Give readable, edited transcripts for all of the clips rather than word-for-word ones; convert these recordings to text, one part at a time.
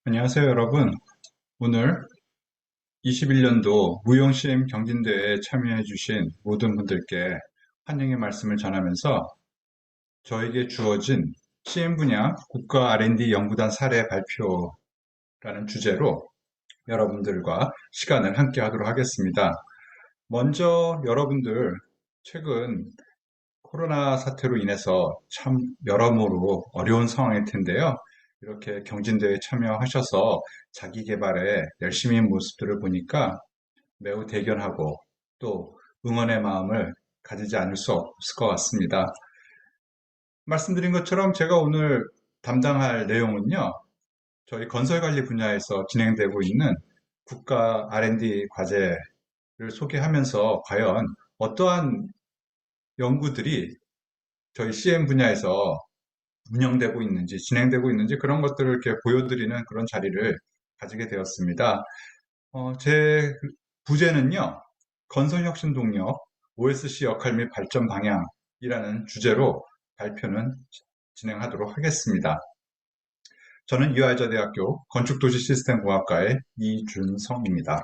안녕하세요, 여러분. 오늘 21년도 무용시임 경진대회에 참여해주신 모든 분들께 환영의 말씀을 전하면서 저에게 주어진 CM 분야 국가 R&D 연구단 사례 발표라는 주제로 여러분들과 시간을 함께 하도록 하겠습니다. 먼저 여러분들 최근 코로나 사태로 인해서 참 여러모로 어려운 상황일 텐데요. 이렇게 경진대회에 참여하셔서 자기 개발에 열심히 한 모습들을 보니까 매우 대견하고 또 응원의 마음을 가지지 않을 수 없을 것 같습니다. 말씀드린 것처럼 제가 오늘 담당할 내용은요, 저희 건설관리 분야에서 진행되고 있는 국가 R&D 과제를 소개하면서 과연 어떠한 연구들이 저희 CM 분야에서 운영되고 있는지, 진행되고 있는지 그런 것들을 이렇게 보여드리는 그런 자리를 가지게 되었습니다. 제 부제는요, 건설혁신 동력, OSC 역할 및 발전 방향이라는 주제로 발표는 진행하도록 하겠습니다. 저는 유아여자대학교 건축도시시스템공학과의 이준성입니다.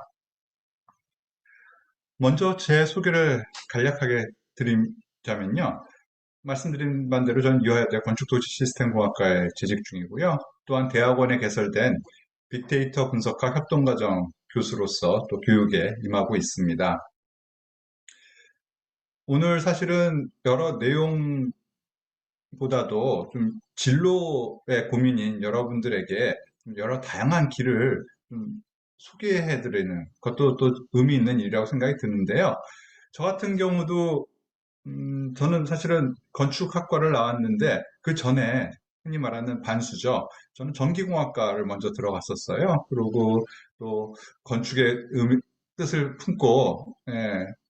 먼저 제 소개를 간략하게 드리자면요. 말씀드린 반대로 저는 유아여대 건축도시시스템공학과에 재직 중이고요. 또한 대학원에 개설된 빅데이터 분석학 협동과정 교수로서 또 교육에 임하고 있습니다. 오늘 사실은 여러 내용보다도 좀 진로의 고민인 여러분들에게 여러 다양한 길을 좀 소개해드리는 것도 또 의미 있는 일이라고 생각이 드는데요. 저 같은 경우도 저는 사실은 건축학과를 나왔는데 그 전에 흔히 말하는 반수죠. 저는 전기공학과를 먼저 들어갔었어요. 그리고 또 건축의 뜻을 품고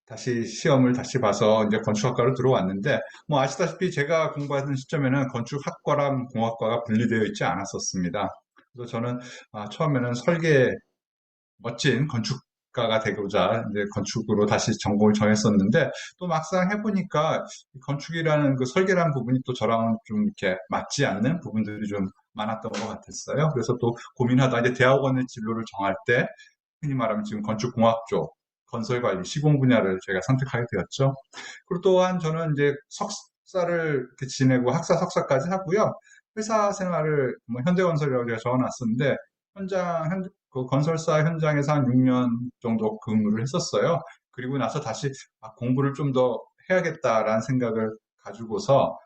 다시 시험을 다시 봐서 이제 건축학과로 들어왔는데 뭐 아시다시피 제가 공부하던 시점에는 건축학과랑 공학과가 분리되어 있지 않았었습니다. 그래서 저는 처음에는 멋진 건축가가 되고자 이제 건축으로 다시 전공을 정했었는데 또 막상 해보니까 건축이라는 그 설계라는 부분이 또 저랑은 좀 이렇게 맞지 않는 부분들이 좀 많았던 것 같았어요. 그래서 또 고민하다 이제 대학원의 진로를 정할 때 흔히 말하면 지금 건축공학 쪽, 건설관리, 시공 분야를 제가 선택하게 되었죠. 그리고 또한 저는 이제 석사를 이렇게 지내고 학사 석사까지 하고요. 회사 생활을 뭐 현대건설이라고 제가 적어놨었는데 그 건설사 현장에서 한 6년 정도 근무를 했었어요. 그리고 나서 다시 공부를 좀 더 해야겠다라는 생각을 가지고서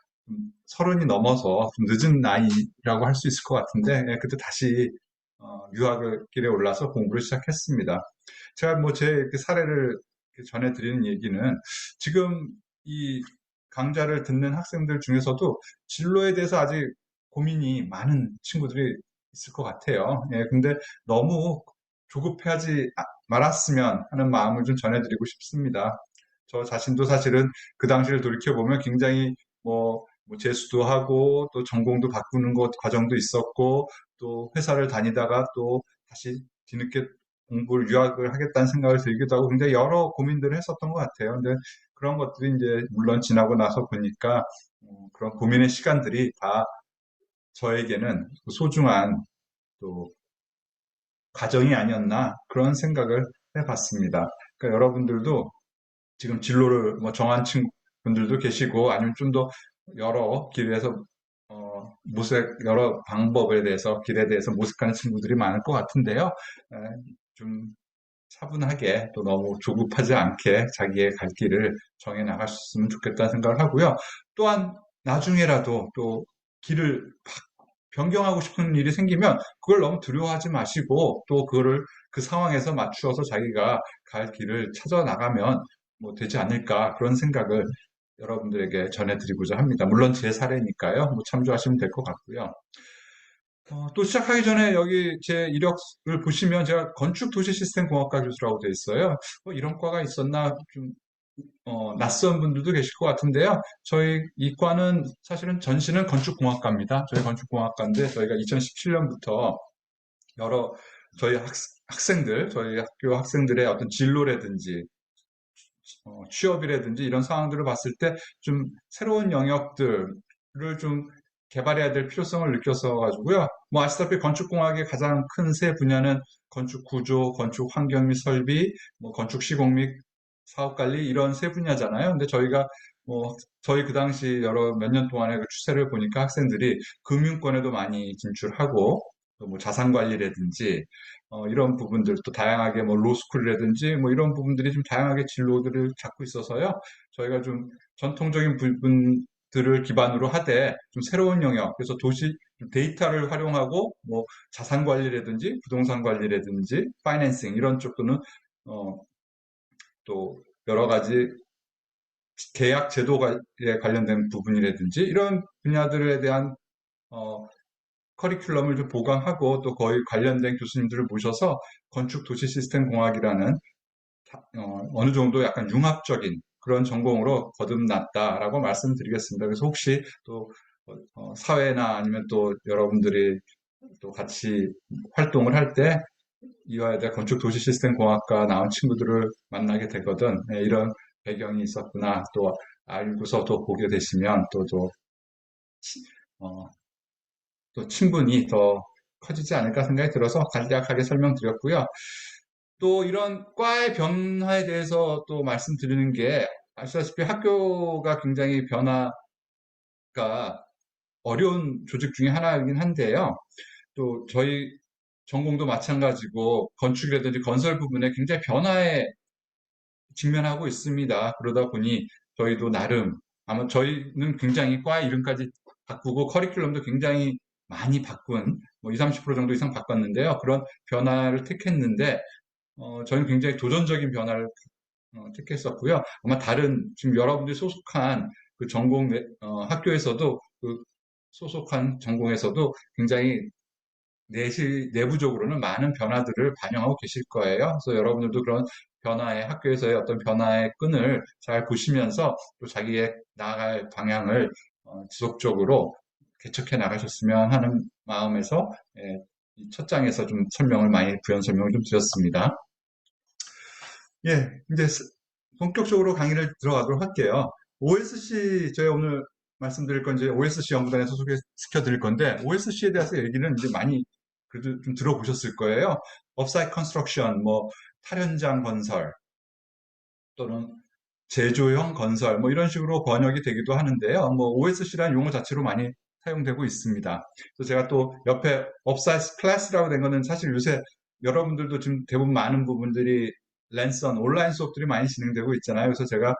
서른이 넘어서 좀 늦은 나이라고 할 수 있을 것 같은데 그때 다시 유학을 길에 올라서 공부를 시작했습니다. 제가 뭐 제 사례를 전해드리는 얘기는 지금 이 강좌를 듣는 학생들 중에서도 진로에 대해서 아직 고민이 많은 친구들이 있을 것 같아요. 근데 너무 조급해하지 말았으면 하는 마음을 좀 전해드리고 싶습니다. 저 자신도 사실은 그 당시를 돌이켜보면 굉장히 뭐 재수도 하고 또 전공도 바꾸는 것 과정도 있었고 또 회사를 다니다가 또 다시 뒤늦게 유학을 하겠다는 생각을 들기도 하고 굉장히 여러 고민들을 했었던 것 같아요. 근데 그런 것들이 이제 물론 지나고 나서 보니까 그런 고민의 시간들이 다 저에게는 소중한 또 과정이 아니었나 그런 생각을 해봤습니다. 그러니까 여러분들도 지금 진로를 뭐 정한 친구분들도 계시고 아니면 좀 더 여러 길에서 여러 방법에 대해서 길에 대해서 모색하는 친구들이 많을 것 같은데요. 좀 차분하게 또 너무 조급하지 않게 자기의 갈 길을 정해 나갈 수 있으면 좋겠다는 생각을 하고요. 또한 나중에라도 또 길을 변경하고 싶은 일이 생기면 그걸 너무 두려워하지 마시고 또 그거를 그 상황에서 맞추어서 자기가 갈 길을 찾아 나가면 뭐 되지 않을까 그런 생각을 여러분들에게 전해드리고자 합니다. 물론 제 사례니까요. 뭐 참조하시면 될 것 같고요. 또 시작하기 전에 여기 제 이력을 보시면 제가 건축도시시스템공학과 교수라고 되어 있어요. 이런 과가 있었나 좀 낯선 분들도 계실 것 같은데요. 저희 이과는 사실은 전신은 건축공학과입니다. 저희 건축공학과인데 저희가 2017년부터 여러 저희 학생들, 저희 학교 학생들의 어떤 진로라든지 취업이라든지 이런 상황들을 봤을 때 좀 새로운 영역들을 좀 개발해야 될 필요성을 느꼈어 가지고요. 뭐 아시다시피 건축공학의 가장 큰 세 분야는 건축 구조, 건축 환경 및 설비, 뭐 건축 시공 및 사업 관리 이런 세 분야잖아요. 근데 저희가 저희 그 당시 여러 몇 년 동안의 그 추세를 보니까 학생들이 금융권에도 많이 진출하고 또 뭐 자산 관리라든지 이런 부분들 또 다양하게 뭐 로스쿨이라든지 뭐 이런 부분들이 좀 다양하게 진로들을 잡고 있어서요. 저희가 좀 전통적인 부분들을 기반으로 하되 좀 새로운 영역, 그래서 도시 데이터를 활용하고 뭐 자산 관리라든지 부동산 관리라든지 파이낸싱 이런 쪽도는 어, 또 여러 가지 계약 제도에 관련된 부분이라든지 이런 분야들에 대한 어, 커리큘럼을 좀 보강하고 또 거의 관련된 교수님들을 모셔서 건축 도시 시스템 공학이라는 어느 정도 약간 융합적인 그런 전공으로 거듭났다라고 말씀드리겠습니다. 그래서 혹시 또 사회나 아니면 또 여러분들이 또 같이 활동을 할 때 이화여대 건축 도시 시스템 공학과 나온 친구들을 만나게 되거든. 네, 이런 배경이 있었구나. 또 알고서 또 보게 되시면 어, 또 친분이 더 커지지 않을까 생각이 들어서 간략하게 설명드렸고요. 또 이런 과의 변화에 대해서 또 말씀드리는 게 아시다시피 학교가 굉장히 변화가 어려운 조직 중에 하나이긴 한데요. 또 저희 전공도 마찬가지고 건축이라든지 건설 부분에 굉장히 변화에 직면하고 있습니다. 그러다 보니 저희도 나름 아마 저희는 굉장히 과 이름까지 바꾸고 커리큘럼도 굉장히 많이 바꾼 뭐 20, 30% 정도 이상 바꿨는데요. 그런 변화를 택했는데 저는 굉장히 도전적인 변화를 택했었고요. 아마 다른 지금 여러분들이 소속한 그 전공 학교에서도 그 소속한 전공에서도 굉장히 내부적으로는 많은 변화들을 반영하고 계실 거예요. 그래서 여러분들도 그런 변화의 학교에서의 어떤 변화의 끈을 잘 보시면서 또 자기의 나아갈 방향을 지속적으로 개척해 나가셨으면 하는 마음에서 이첫 장에서 좀 설명을 많이 부연 설명을 좀 드렸습니다. 예, 이제 본격적으로 강의를 들어가도록 할게요. OSC, 제가 오늘 말씀드릴 건 이제 OSC 연구단에서 소개시켜 드릴 건데, OSC에 대해서 얘기는 이제 많이 그래도 좀 들어보셨을 거예요. 업사이트 컨스트럭션, 뭐, 탈현장 건설, 또는 제조형 건설, 뭐 이런 식으로 번역이 되기도 하는데요. 뭐, OSC라는 용어 자체로 많이 사용되고 있습니다. 그래서 제가 또 옆에 업사이트 클래스라고 된 거는 사실 요새 여러분들도 지금 대부분 많은 부분들이 랜선, 온라인 수업들이 많이 진행되고 있잖아요. 그래서 제가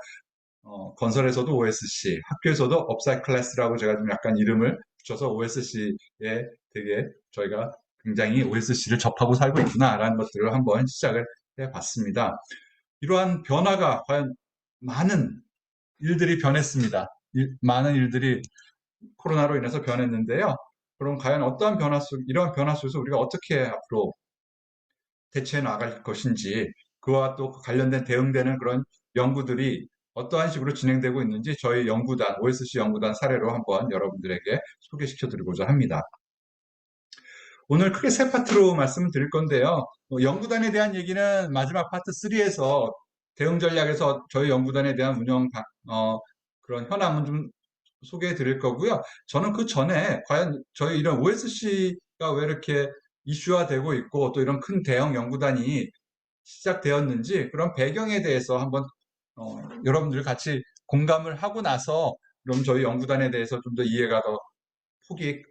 건설에서도 OSC, 학교에서도 업사이트 클래스라고 제가 좀 약간 이름을 붙여서 OSC에 되게 저희가 굉장히 OSC를 접하고 살고 있구나라는 것들을 한번 시작을 해봤습니다. 이러한 변화가 과연 많은 일들이 변했습니다. 많은 일들이 코로나로 인해서 변했는데요. 그럼 과연 어떠한 이러한 변화 속에서 우리가 어떻게 앞으로 대처해 나갈 것인지, 그와 또 관련된 대응되는 그런 연구들이 어떠한 식으로 진행되고 있는지 저희 연구단, OSC 연구단 사례로 한번 여러분들에게 소개시켜 드리고자 합니다. 오늘 크게 세 파트로 말씀을 드릴 건데요. 연구단에 대한 얘기는 마지막 파트 3에서 대응 전략에서 저희 연구단에 대한 그런 현황은 좀 소개해 드릴 거고요. 저는 그 전에 과연 저희 이런 OSC가 왜 이렇게 이슈화되고 있고 또 이런 큰 대형 연구단이 시작되었는지 그런 배경에 대해서 한번 여러분들 같이 공감을 하고 나서 그럼 저희 연구단에 대해서 좀 더 이해가 더 폭이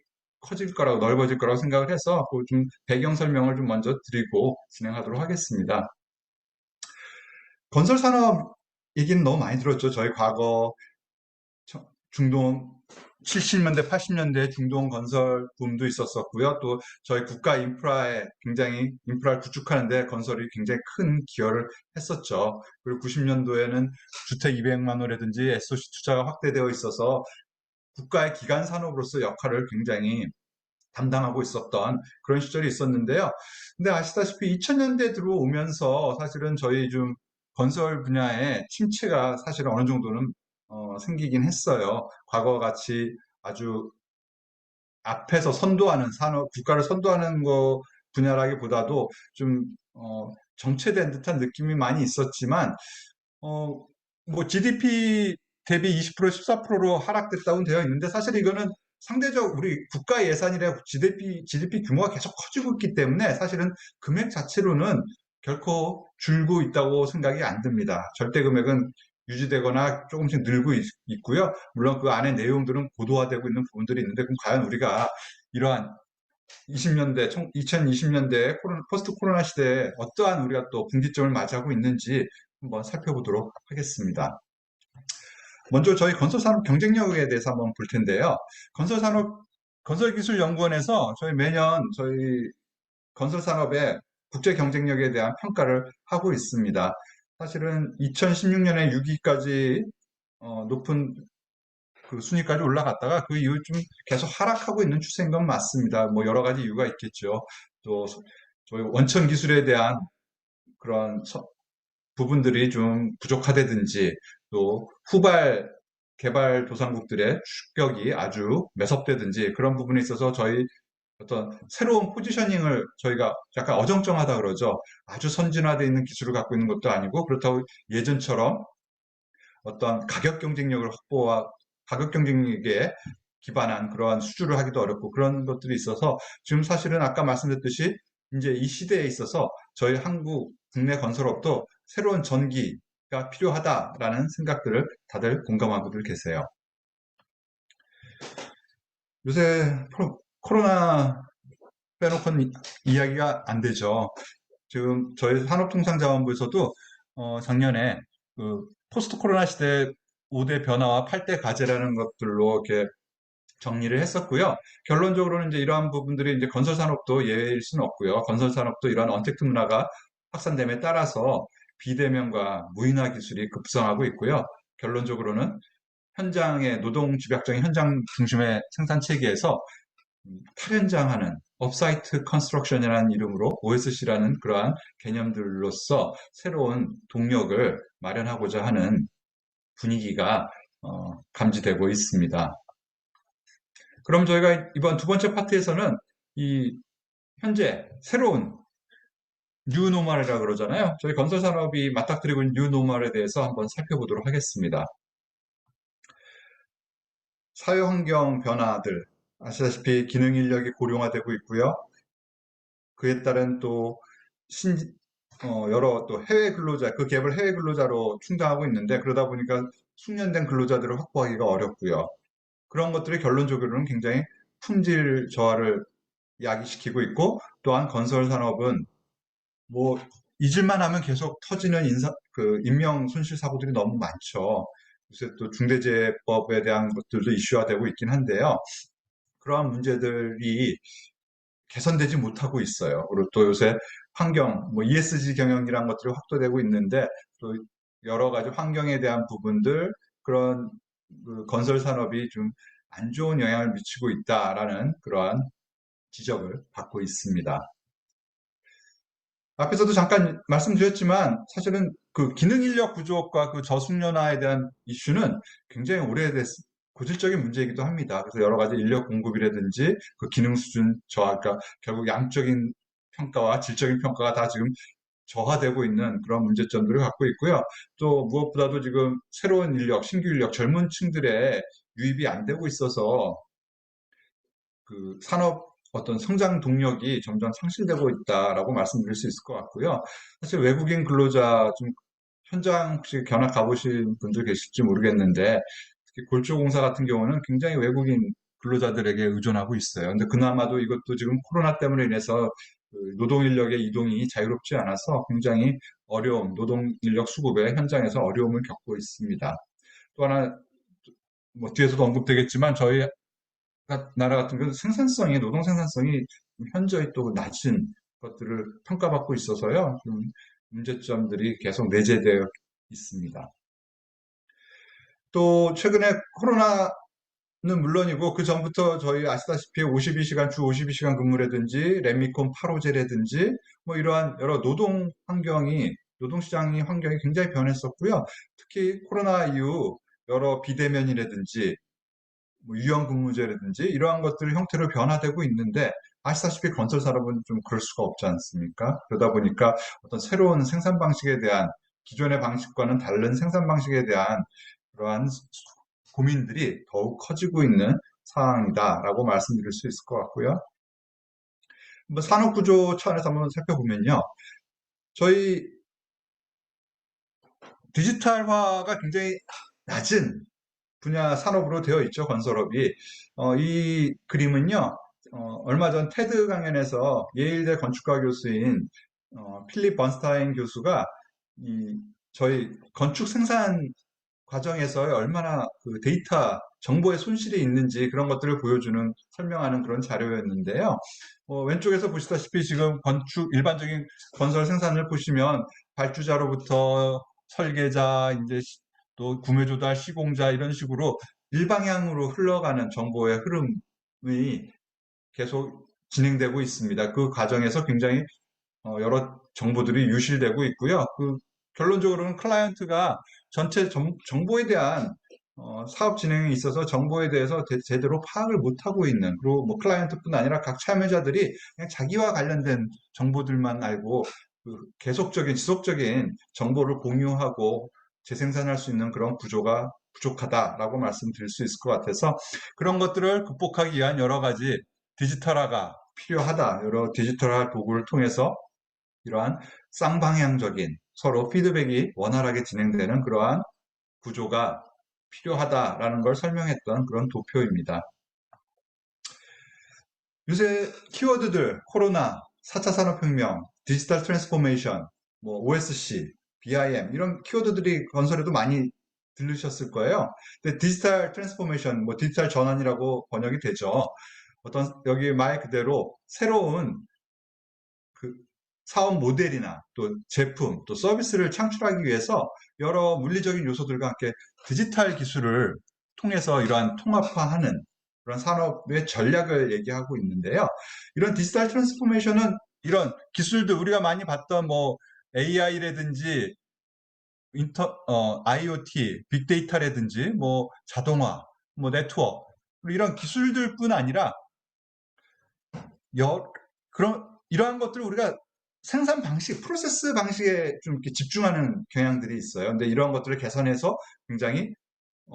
커질 거라고 넓어질 거라고 생각을 해서 그좀 배경 설명을 좀 먼저 드리고 진행하도록 하겠습니다. 건설 산업 얘기는 너무 많이 들었죠. 저희 과거 중동 70년대, 80년대 중동 건설 붐도 있었었고요. 또 저희 국가 굉장히 인프라를 구축하는데 건설이 굉장히 큰 기여를 했었죠. 그리고 90년도에는 주택 200만 호라든지 SOC 투자가 확대되어 있어서 국가의 기간 산업으로서 역할을 굉장히 담당하고 있었던 그런 시절이 있었는데요. 근데 아시다시피 2000년대 들어오면서 사실은 저희 좀 건설 분야의 침체가 사실 어느 정도는 생기긴 했어요. 과거 같이 아주 앞에서 선도하는 산업, 국가를 선도하는 거 분야라기보다도 좀 정체된 듯한 느낌이 많이 있었지만 뭐 GDP 대비 20% 14%로 하락됐다고 되어 있는데 사실 이거는 상대적 우리 국가 예산이라 GDP 규모가 계속 커지고 있기 때문에 사실은 금액 자체로는 결코 줄고 있다고 생각이 안 듭니다. 절대 금액은 유지되거나 조금씩 늘고 있고요. 물론 그 안에 내용들은 고도화되고 있는 부분들이 있는데 그럼 과연 우리가 이러한 2020년대 포스트 코로나 시대에 어떠한 우리가 또 분기점을 맞이하고 있는지 한번 살펴보도록 하겠습니다. 먼저 저희 건설산업 경쟁력에 대해서 한번 볼 텐데요. 건설기술연구원에서 저희 매년 저희 건설산업의 국제 경쟁력에 대한 평가를 하고 있습니다. 사실은 2016년에 6위까지 높은 그 순위까지 올라갔다가 그 이후 좀 계속 하락하고 있는 추세인 건 맞습니다. 뭐 여러 가지 이유가 있겠죠. 또 저희 원천 기술에 대한 그런 부분들이 좀 부족하다든지 또 후발 개발도상국들의 축격이 아주 매섭다든지 그런 부분에 있어서 저희 어떤 새로운 포지셔닝을 저희가 약간 어정쩡하다 그러죠. 아주 선진화되어 있는 기술을 갖고 있는 것도 아니고 그렇다고 예전처럼 어떤 가격 경쟁력에 기반한 그러한 수주를 하기도 어렵고 그런 것들이 있어서 지금 사실은 아까 말씀드렸듯이 이제 이 시대에 있어서 저희 한국 국내 건설업도 새로운 전기가 필요하다라는 생각들을 다들 공감하고들 계세요. 요새 코로나 빼놓고는 이야기가 안 되죠. 지금 저희 산업통상자원부에서도 작년에 그 포스트 코로나 시대 5대 변화와 8대 과제라는 것들로 이렇게 정리를 했었고요. 결론적으로는 이제 이러한 부분들이 이제 건설 산업도 예외일 수는 없고요. 건설 산업도 이러한 언택트 문화가 확산됨에 따라서 비대면과 무인화 기술이 급성하고 있고요. 결론적으로는 현장의 노동 집약적인 현장 중심의 생산 체계에서 탈현장하는 업사이트 컨스트럭션이라는 이름으로 OSC라는 그러한 개념들로서 새로운 동력을 마련하고자 하는 분위기가 감지되고 있습니다. 그럼 저희가 이번 두 번째 파트에서는 이 현재 새로운 뉴노멀이라고 그러잖아요. 저희 건설산업이 맞닥뜨리고 있는 뉴노멀에 대해서 한번 살펴보도록 하겠습니다. 사회환경 변화들 아시다시피 기능 인력이 고령화되고 있고요. 그에 따른 또 여러 또 해외 근로자, 그 갭을 해외 근로자로 충당하고 있는데 그러다 보니까 숙련된 근로자들을 확보하기가 어렵고요. 그런 것들이 결론적으로는 굉장히 품질 저하를 야기시키고 있고 또한 건설 산업은 뭐 잊을만 하면 계속 터지는 인명 손실 사고들이 너무 많죠. 요새 또 중대재해법에 대한 것들도 이슈화되고 있긴 한데요. 그러한 문제들이 개선되지 못하고 있어요. 그리고 또 요새 환경, 뭐 ESG 경영이라는 것들이 확대되고 있는데 또 여러 가지 환경에 대한 부분들 그런 그 건설 산업이 좀 안 좋은 영향을 미치고 있다라는 그러한 지적을 받고 있습니다. 앞에서도 잠깐 말씀드렸지만 사실은 그 기능 인력 부족과 그 저숙련화에 대한 이슈는 굉장히 고질적인 문제이기도 합니다. 그래서 여러 가지 인력 공급이라든지 그 기능 수준 저하, 그러니까 결국 양적인 평가와 질적인 평가가 다 지금 저하되고 있는 그런 문제점들을 갖고 있고요. 또 무엇보다도 지금 새로운 인력, 신규 인력, 젊은 층들의 유입이 안 되고 있어서 그 산업 어떤 성장 동력이 점점 상실되고 있다라고 말씀드릴 수 있을 것 같고요. 사실 외국인 근로자 좀 현장 혹시 견학 가보신 분들 계실지 모르겠는데 특히 골조공사 같은 경우는 굉장히 외국인 근로자들에게 의존하고 있어요. 근데 그나마도 이것도 지금 코로나 때문에 인해서 그 노동 인력의 이동이 자유롭지 않아서 굉장히 노동 인력 수급의 현장에서 어려움을 겪고 있습니다. 또 하나 뭐 뒤에서도 언급되겠지만 저희 나라 같은 경우는 노동 생산성이 현저히 또 낮은 것들을 평가받고 있어서요. 좀 문제점들이 계속 내재되어 있습니다. 또 최근에 코로나는 물론이고 그 전부터 저희 아시다시피 52시간 주 52시간 근무라든지 레미콘 8호제라든지 뭐 이러한 여러 노동시장이 환경이 굉장히 변했었고요. 특히 코로나 이후 여러 비대면이라든지 뭐 유연근무제라든지 이러한 것들 형태로 변화되고 있는데 아시다시피 건설 산업은 좀 그럴 수가 없지 않습니까? 그러다 보니까 어떤 새로운 생산 방식에 대한 기존의 방식과는 다른 생산 방식에 대한 그러한 고민들이 더욱 커지고 있는 사항이다라고 말씀드릴 수 있을 것 같고요. 뭐 산업구조 차원에서 한번 살펴보면요. 저희 디지털화가 굉장히 낮은 분야 산업으로 되어 있죠, 건설업이. 이 그림은요, 얼마 전 테드 강연에서 예일대 건축가 교수인 필립 번스타인 교수가 이 저희 건축 생산 과정에서 얼마나 그 데이터, 정보의 손실이 있는지 그런 것들을 보여주는, 설명하는 그런 자료였는데요. 왼쪽에서 보시다시피 지금 건축, 일반적인 건설 생산을 보시면 발주자로부터 설계자, 이제 또 구매 조달, 시공자 이런 식으로 일방향으로 흘러가는 정보의 흐름이 계속 진행되고 있습니다. 그 과정에서 굉장히 여러 정보들이 유실되고 있고요. 결론적으로는 클라이언트가 전체 정보에 대한 사업 진행에 있어서 정보에 대해서 제대로 파악을 못하고 있는, 그리고 뭐 클라이언트뿐 아니라 각 참여자들이 그냥 자기와 관련된 정보들만 알고 계속적인 지속적인 정보를 공유하고 재생산할 수 있는 그런 구조가 부족하다라고 말씀드릴 수 있을 것 같아서, 그런 것들을 극복하기 위한 여러 가지 디지털화가 필요하다. 여러 디지털화 도구를 통해서 이러한 쌍방향적인 서로 피드백이 원활하게 진행되는 그러한 구조가 필요하다라는 걸 설명했던 그런 도표입니다. 요새 키워드들, 코로나, 4차 산업혁명, 디지털 트랜스포메이션, 뭐 OSC, BIM 이런 키워드들이 건설에도 많이 들으셨을 거예요. 근데 디지털 트랜스포메이션, 뭐 디지털 전환이라고 번역이 되죠. 여기 말 그대로 새로운 그 사업 모델이나 또 제품, 또 서비스를 창출하기 위해서 여러 물리적인 요소들과 함께 디지털 기술을 통해서 이러한 통합화하는 그런 산업의 전략을 얘기하고 있는데요. 이런 디지털 트랜스포메이션은 이런 기술들, 우리가 많이 봤던 뭐 AI라든지 IoT, 빅데이터라든지 뭐 자동화, 뭐 네트워크, 이런 기술들뿐 아니라 이러한 것들을 우리가 생산 방식, 프로세스 방식에 좀 이렇게 집중하는 경향들이 있어요. 근데 이러한 것들을 개선해서 굉장히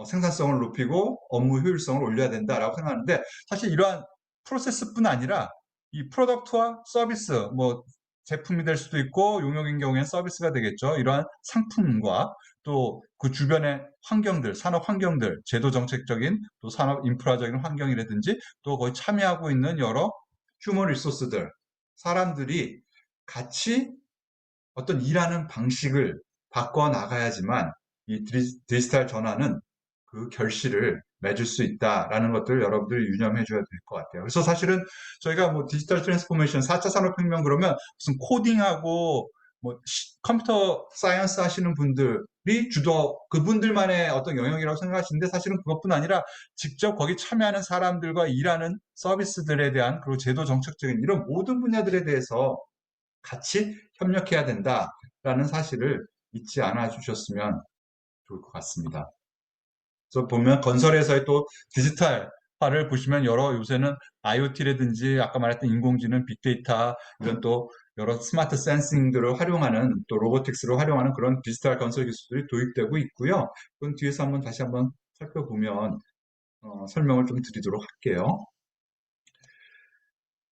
생산성을 높이고 업무 효율성을 올려야 된다라고 생각하는데, 사실 이러한 프로세스뿐 아니라 이 프로덕트와 서비스, 뭐 제품이 될 수도 있고 용역인 경우에는 서비스가 되겠죠. 이러한 상품과 또 그 주변의 환경들, 산업 환경들, 제도 정책적인 또 산업 인프라적인 환경이라든지 또 거기 참여하고 있는 여러 휴먼 리소스들, 사람들이 같이 어떤 일하는 방식을 바꿔 나가야지만 이 디지털 전환은 그 결실을 맺을 수 있다라는 것들을 여러분들이 유념해 줘야 될 것 같아요. 그래서 사실은 저희가 뭐 디지털 트랜스포메이션, 4차 산업혁명 그러면 무슨 코딩하고 뭐 컴퓨터 사이언스 하시는 분들이 주도 그분들만의 어떤 영역이라고 생각하시는데, 사실은 그것뿐 아니라 직접 거기 참여하는 사람들과 일하는 서비스들에 대한, 그리고 제도 정책적인 이런 모든 분야들에 대해서 같이 협력해야 된다라는 사실을 잊지 않아 주셨으면 좋을 것 같습니다. 그래서 보면 건설에서의 또 디지털화를 보시면 요새는 IoT라든지 아까 말했던 인공지능, 빅데이터 이런 또 여러 스마트 센싱들을 활용하는, 또 로보틱스를 활용하는 그런 디지털 건설 기술들이 도입되고 있고요. 그건 뒤에서 다시 한번 살펴보면 설명을 좀 드리도록 할게요.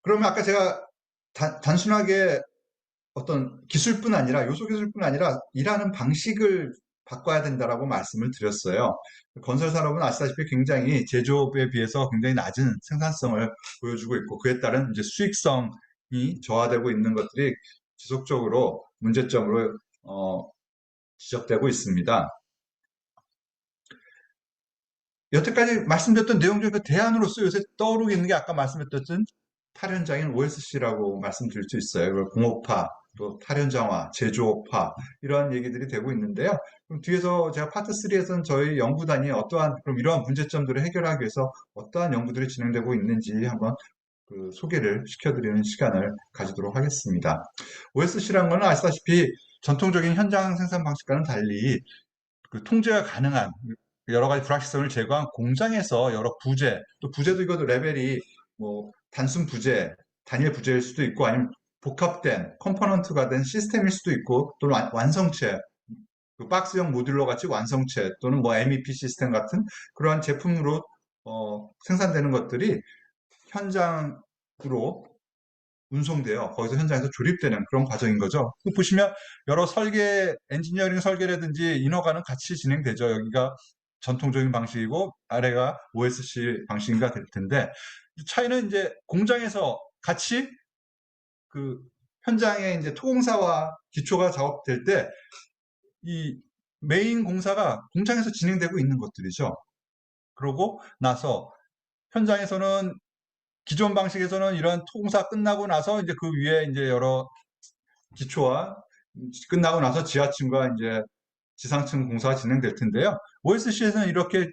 그러면 아까 제가 단순하게 어떤 기술뿐 아니라, 요소 기술뿐 아니라 일하는 방식을 바꿔야 된다라고 말씀을 드렸어요. 건설 산업은 아시다시피 굉장히 제조업에 비해서 굉장히 낮은 생산성을 보여주고 있고, 그에 따른 이제 수익성이 저하되고 있는 것들이 지속적으로 문제점으로 지적되고 있습니다. 여태까지 말씀드렸던 내용 중에 그 대안으로서 요새 떠오르고 있는 게 아까 말씀드렸던 탈현장인 OSC라고 말씀드릴 수 있어요. 공업화, 또 탈현장화, 제조업화 이러한 얘기들이 되고 있는데요. 그럼 뒤에서 제가 파트 3에서는 저희 연구단이 그럼 이러한 문제점들을 해결하기 위해서 어떠한 연구들이 진행되고 있는지 한번 소개를 시켜드리는 시간을 가지도록 하겠습니다. OSC라는 것은 아시다시피 전통적인 현장 생산 방식과는 달리 통제가 가능한 여러 가지 불확실성을 제거한 공장에서 여러 부재, 또 부재도 이것도 레벨이 뭐 단순 부재, 단일 부재일 수도 있고, 아니면 복합된 컴포넌트가 된 시스템일 수도 있고, 또는 완성체, 박스형 모듈러 같이 완성체 또는 뭐 MEP 시스템 같은 그러한 제품으로 생산되는 것들이 현장으로 운송되어 거기서 현장에서 조립되는 그런 과정인 거죠. 보시면 여러 설계, 엔지니어링 설계라든지 인허가는 같이 진행되죠. 여기가 전통적인 방식이고 아래가 OSC 방식인가 될 텐데 차이는 이제 공장에서 같이 그 현장에 이제 토공사와 기초가 작업될 때 이 메인 공사가 공장에서 진행되고 있는 것들이죠. 그러고 나서 현장에서는 기존 방식에서는 이런 토공사 끝나고 나서 이제 그 위에 이제 여러 기초와 끝나고 나서 지하층과 이제 지상층 공사가 진행될 텐데요. OSC에서는 이렇게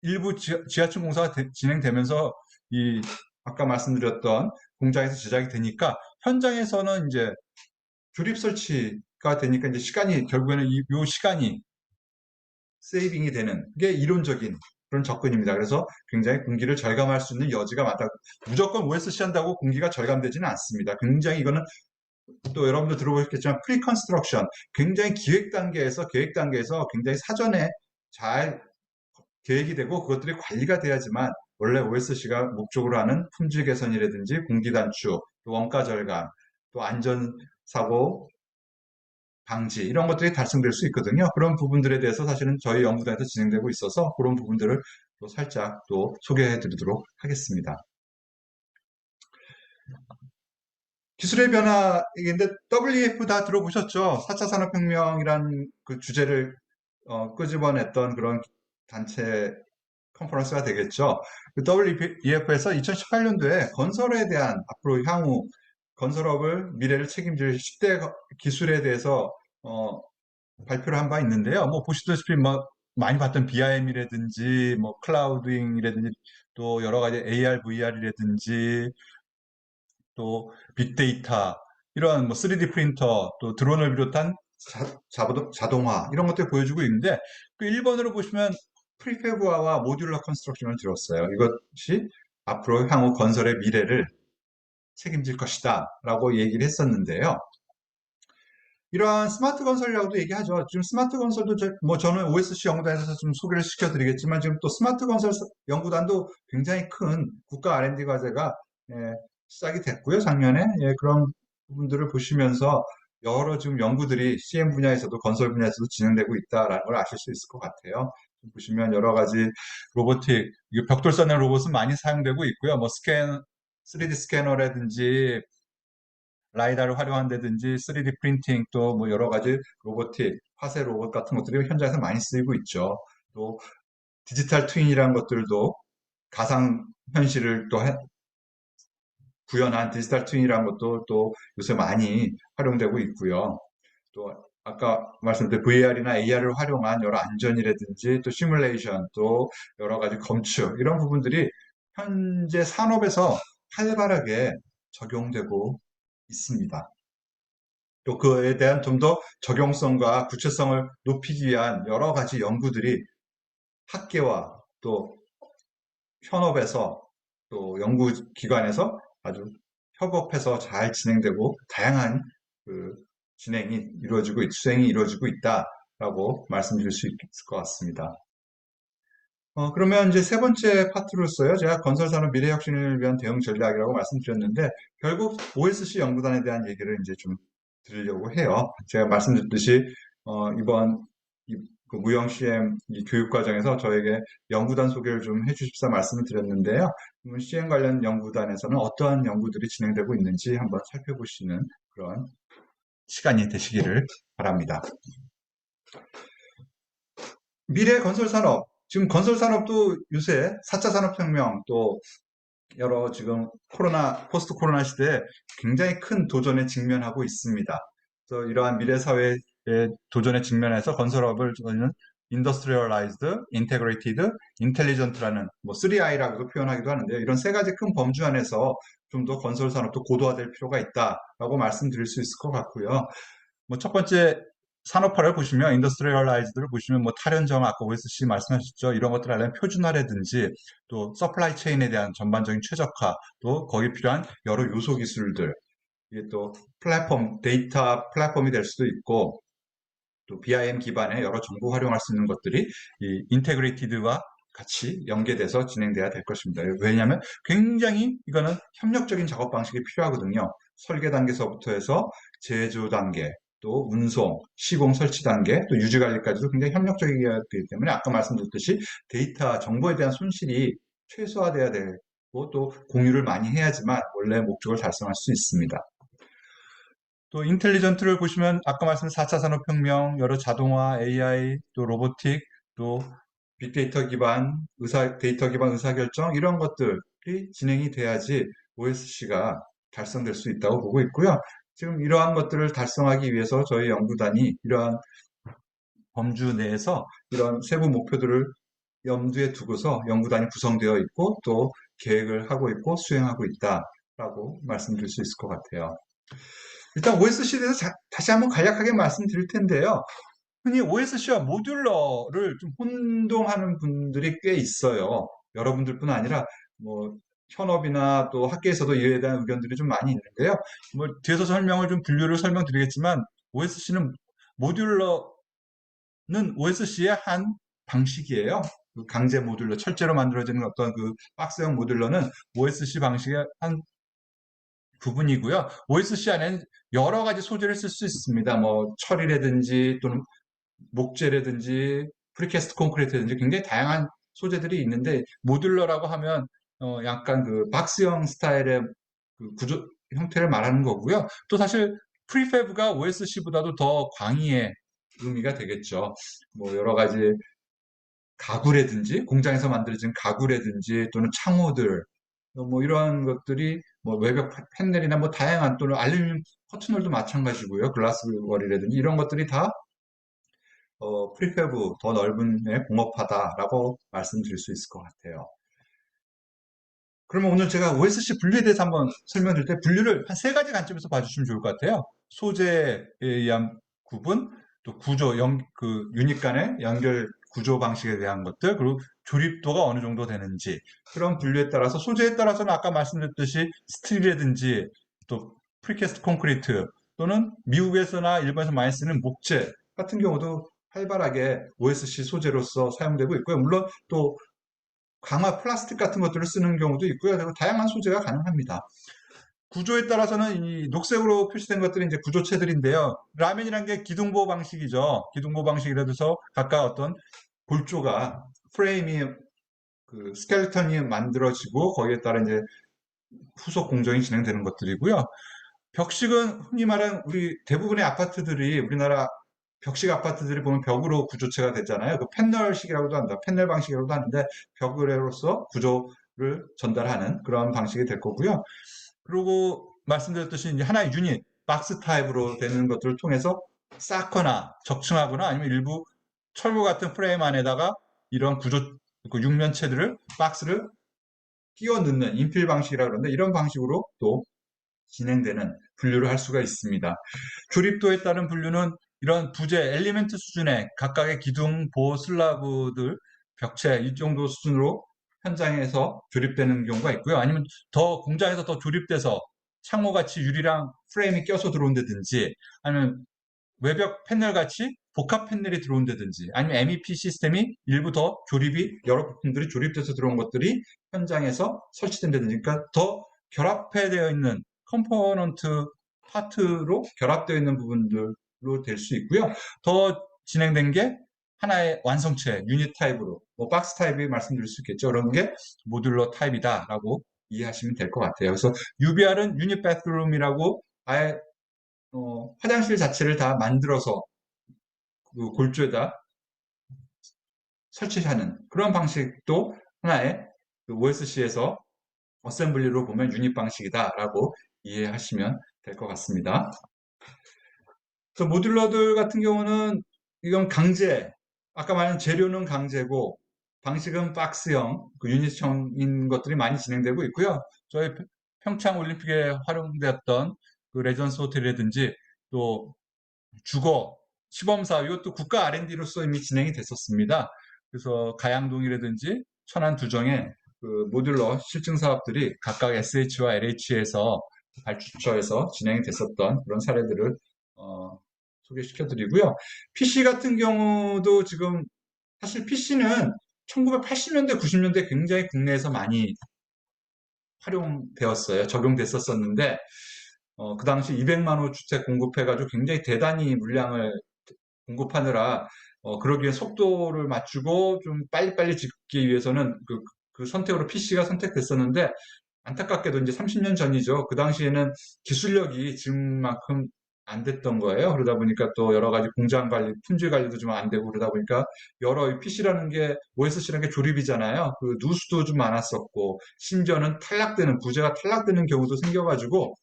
일부 지하층 공사가 진행되면서 이 아까 말씀드렸던 공장에서 제작이 되니까 현장에서는 이제 조립 설치가 되니까 이제 시간이 결국에는 요 시간이 세이빙이 되는 게 이론적인 그런 접근입니다. 그래서 굉장히 공기를 절감할 수 있는 여지가 많다. 무조건 OSC 한다고 공기가 절감되지는 않습니다. 굉장히 이거는 또 여러분도 들어보셨겠지만 프리컨스트럭션, 굉장히 계획 단계에서 굉장히 사전에 잘 계획이 되고 그것들이 관리가 돼야지만 원래 OSC가 목적으로 하는 품질 개선이라든지 공기 단축, 또 원가 절감, 또 안전사고 방지 이런 것들이 달성될 수 있거든요. 그런 부분들에 대해서 사실은 저희 연구단에서 진행되고 있어서 그런 부분들을 또 살짝 또 소개해 드리도록 하겠습니다. 기술의 변화인데 WEF 다 들어보셨죠? 4차 산업혁명이란 그 주제를 끄집어냈던 그런 단체 컨퍼런스가 되겠죠. 그 WEF에서 2018년도에 건설에 대한 앞으로 향후 건설업을 미래를 책임질 10대 기술에 대해서 발표를 한 바 있는데요. 뭐 보시다시피 뭐 많이 봤던 BIM이라든지 뭐 클라우딩이라든지 또 여러 가지 AR, VR이라든지 또 빅데이터 이런 뭐 3D 프린터 또 드론을 비롯한 자동화 이런 것들 보여주고 있는데 그 1번으로 보시면 프리패브화와 모듈러 컨스트럭션을 들었어요. 이것이 앞으로 향후 건설의 미래를 책임질 것이다 라고 얘기를 했었는데요. 이러한 스마트 건설이라고도 얘기하죠. 지금 스마트 건설도 저는 OSC 연구단에서 좀 소개를 시켜드리겠지만 지금 또 스마트 건설 연구단도 굉장히 큰 국가 R&D 과제가 시작이 됐고요. 작년에 그런 부분들을 보시면서 여러 지금 연구들이 CM 분야에서도 건설 분야에서도 진행되고 있다라는 걸 아실 수 있을 것 같아요. 보시면 여러 가지 로보틱, 벽돌 쌓는 로봇은 많이 사용되고 있고요. 뭐 3D 스캐너라든지 라이다를 활용한다든지 3D 프린팅 또 뭐 여러 가지 로보틱, 화세 로봇 같은 것들이 현장에서 많이 쓰이고 있죠. 또 디지털 트윈이라는 것들도 가상 현실을 또 구현한 디지털 트윈이라는 것도 또 요새 많이 활용되고 있고요. 또 아까 말씀드린 VR이나 AR을 활용한 여러 안전이라든지 또 시뮬레이션 또 여러 가지 검출 이런 부분들이 현재 산업에서 활발하게 적용되고 있습니다. 또 그에 대한 좀 더 적용성과 구체성을 높이기 위한 여러 가지 연구들이 학계와 또 현업에서 또 연구기관에서 아주 협업해서 잘 진행되고 다양한 그 수행이 이루어지고 있다라고 말씀드릴 수 있을 것 같습니다. 그러면 이제 세 번째 파트로서요. 제가 건설산업 미래혁신을 위한 대응 전략이라고 말씀드렸는데 결국 OSC 연구단에 대한 얘기를 이제 좀 드리려고 해요. 제가 말씀드렸듯이 이번 그 무형 CM 교육 과정에서 저에게 연구단 소개를 좀 해주십사 말씀을 드렸는데요. CM 관련 연구단에서는 어떠한 연구들이 진행되고 있는지 한번 살펴보시는 그런 시간이 되시기를 바랍니다. 미래 건설산업, 지금 건설산업도 요새 4차 산업혁명 또 여러 지금 포스트 코로나 시대에 굉장히 큰 도전에 직면하고 있습니다. 그래서 이러한 미래 사회의 도전에 직면해서 건설업을 저희는 Industrialized, Integrated, Intelligent라는 뭐 3I라고도 표현하기도 하는데요. 이런 세 가지 큰 범주 안에서 좀 더 건설 산업도 고도화될 필요가 있다라고 말씀드릴 수 있을 것 같고요. 뭐 첫 번째 산업화를 보시면 인더스트리얼라이즈드를 보시면 뭐 탈연정 아까 OSC 말씀하셨죠. 이런 것들을 하려면 표준화라든지 또 서플라이 체인에 대한 전반적인 최적화 또 거기 필요한 여러 요소 기술들 이게 또 데이터 플랫폼이 될 수도 있고 또 BIM 기반의 여러 정보 활용할 수 있는 것들이 이 인테그레이티드와 같이 연계돼서 진행돼야 될 것입니다. 왜냐하면 굉장히 이거는 협력적인 작업 방식이 필요하거든요. 설계 단계서부터 해서 제조 단계, 또 운송, 시공 설치 단계, 또 유지 관리까지도 굉장히 협력적이기 때문에 아까 말씀드렸듯이 데이터 정보에 대한 손실이 최소화돼야 되고 또 공유를 많이 해야지만 원래 목적을 달성할 수 있습니다. 또 인텔리전트를 보시면 아까 말씀드린 4차 산업혁명, 여러 자동화, AI, 또 로보틱, 또 빅데이터 기반 데이터 기반 의사결정 이런 것들이 진행이 돼야지 OSC가 달성될 수 있다고 보고 있고요. 지금 이러한 것들을 달성하기 위해서 저희 연구단이 이러한 범주 내에서 이런 세부 목표들을 염두에 두고서 연구단이 구성되어 있고 또 계획을 하고 있고 수행하고 있다라고 말씀드릴 수 있을 것 같아요. 일단 OSC에 대해서 다시 한번 간략하게 말씀드릴 텐데요. 흔히 OSC와 모듈러를 좀 혼동하는 분들이 꽤 있어요. 여러분들뿐 아니라 뭐 현업이나 또 학계에서도 이에 대한 의견들이 좀 많이 있는데요. 뭐 뒤에서 분류를 설명드리겠지만 OSC는 모듈러는 OSC의 한 방식이에요. 그 강제 모듈러, 철제로 만들어지는 어떤 그 박스형 모듈러는 OSC 방식의 한 부분이고요. OSC 안에는 여러 가지 소재를 쓸 수 있습니다. 뭐 철이라든지 또는 목재라든지 프리캐스트 콘크리트라든지 굉장히 다양한 소재들이 있는데 모듈러라고 하면 약간 그 박스형 스타일의 그 구조 형태를 말하는 거고요. 또 사실 프리패브가 OSC보다도 더 광의의 의미가 되겠죠. 뭐 여러 가지 가구라든지 공장에서 만들어진 가구라든지 또는 창호들 뭐 이런 것들이 뭐 외벽 패널이나 뭐 다양한 또는 알루미늄 커튼홀도 마찬가지고요. 글라스 월이라든지 이런 것들이 다 프리패브 더 넓은 에 공업하다라고 말씀드릴 수 있을 것 같아요. 그러면 오늘 제가 OSC 분류에 대해서 한번 설명드릴 때 분류를 한 세 가지 관점에서 봐주시면 좋을 것 같아요. 소재에 의한 구분, 또 구조, 그 유닛 간의 연결 구조 방식에 대한 것들, 그리고 조립도가 어느 정도 되는지 그런 분류에 따라서 소재에 따라서는 아까 말씀드렸듯이 스틸이라든지 또 프리캐스트 콘크리트 또는 미국에서나 일본에서 많이 쓰는 목재 같은 경우도 활발하게 OSC 소재로서 사용되고 있고요. 물론 또 강화 플라스틱 같은 것들을 쓰는 경우도 있고요. 그리고 다양한 소재가 가능합니다. 구조에 따라서는 이 녹색으로 표시된 것들이 이제 구조체들인데요. 라면이란 게 기둥보 방식이죠. 기둥보 방식이라 해서 각각 어떤 골조가 프레임이 그 스켈레톤이 만들어지고 거기에 따라 이제 후속 공정이 진행되는 것들이고요. 벽식은 흔히 말하는 우리 대부분의 아파트들이 우리나라 벽식 아파트들이 보면 벽으로 구조체가 되잖아요. 그 패널식이라고도 한다. 패널 방식이라고도 하는데 벽으로서 구조를 전달하는 그런 방식이 될 거고요. 그리고 말씀드렸듯이 이제 하나의 유닛, 박스 타입으로 되는 것들을 통해서 쌓거나 적층하거나 아니면 일부 철구 같은 프레임 안에다가 이런 구조, 그 육면체들을, 박스를 끼워 넣는 인필 방식이라고 그러는데 이런 방식으로 또 진행되는 분류를 할 수가 있습니다. 조립도에 따른 분류는 이런 부재, 엘리멘트 수준의 각각의 기둥, 보호 슬라브들, 벽체 이 정도 수준으로 현장에서 조립되는 경우가 있고요. 아니면 더 공장에서 더 조립돼서 창호같이 유리랑 프레임이 껴서 들어온다든지 아니면 외벽 패널 같이 복합 패널이 들어온다든지 아니면 MEP 시스템이 일부 더 조립이 여러 부품들이 조립돼서 들어온 것들이 현장에서 설치된다든지 그러니까 더 결합되어 있는 컴포넌트 파트로 결합되어 있는 부분들로 될 수 있고요. 더 진행된 게 하나의 완성체 유닛 타입으로 뭐 박스 타입이 말씀드릴 수 있겠죠. 그런 게 모듈러 타입이다라고 이해하시면 될 것 같아요. 그래서 UBR은 유닛 바스룸이라고 아예 화장실 자체를 다 만들어서 그 골조에다 설치하는 그런 방식도 하나의 그 OSC에서 어셈블리로 보면 유닛 방식이다라고 이해하시면 될 것 같습니다. 그래서 모듈러들 같은 경우는 이건 강제, 아까 말한 재료는 강제고 방식은 박스형, 그 유닛형인 것들이 많이 진행되고 있고요. 저희 평창 올림픽에 활용되었던 그 레전스 호텔이라든지 또 주거, 시범사업, 이것도 국가 R&D로서 이미 진행이 됐었습니다. 그래서 가양동이라든지 천안 두정에 그 모듈러 실증 사업들이 각각 SH와 LH에서 발주처에서 진행이 됐었던 그런 사례들을 소개시켜 드리고요. PC 같은 경우도 지금 사실 PC는 1980년대, 90년대 굉장히 국내에서 많이 활용되었어요. 적용됐었었는데, 그 당시 200만 호 주택 공급해가지고 굉장히 대단히 물량을 공급하느라, 그러기 위해 속도를 맞추고 좀 빨리빨리 짓기 위해서는 그 선택으로 PC가 선택됐었는데, 안타깝게도 이제 30년 전이죠. 그 당시에는 기술력이 지금만큼 안 됐던 거예요. 그러다 보니까 또 여러 가지 공장 관리, 품질 관리도 좀 안 되고 그러다 보니까 여러 PC라는 게, OSC라는 게 조립이잖아요. 그 누수도 좀 많았었고, 심지어는 부재가 탈락되는 경우도 생겨가지고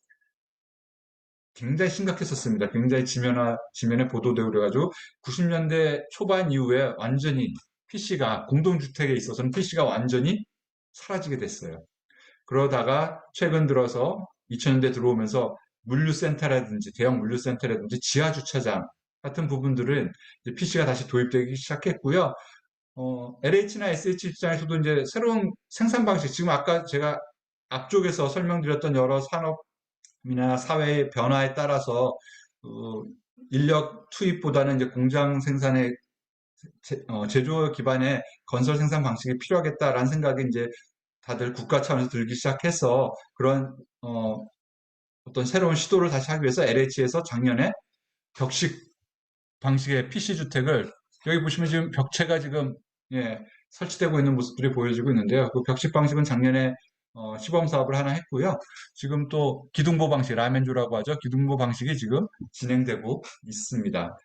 굉장히 심각했었습니다. 굉장히 지면에 보도되고 그래가지고 90년대 초반 이후에 완전히 PC가, 공동주택에 있어서는 PC가 완전히 사라지게 됐어요. 그러다가 최근 들어서 2000년대 들어오면서 물류센터라든지 대형 물류센터라든지 지하주차장 같은 부분들은 PC가 다시 도입되기 시작했고요. LH나 SH 입장에서도 이제 새로운 생산 방식, 지금 아까 제가 앞쪽에서 설명드렸던 여러 산업이나 사회의 변화에 따라서 인력 투입보다는 이제 공장 생산의 제조 기반의 건설 생산 방식이 필요하겠다라는 생각이 이제 다들 국가 차원에서 들기 시작해서 그런 어떤 새로운 시도를 다시 하기 위해서 LH에서 작년에 벽식 방식의 PC 주택을, 여기 보시면 지금 벽체가 지금 설치되고 있는 모습들이 보여지고 있는데요. 그 벽식 방식은 작년에 시범 사업을 하나 했고요. 지금 또 기둥보 방식, 라멘조라고 하죠. 기둥보 방식이 지금 진행되고 있습니다.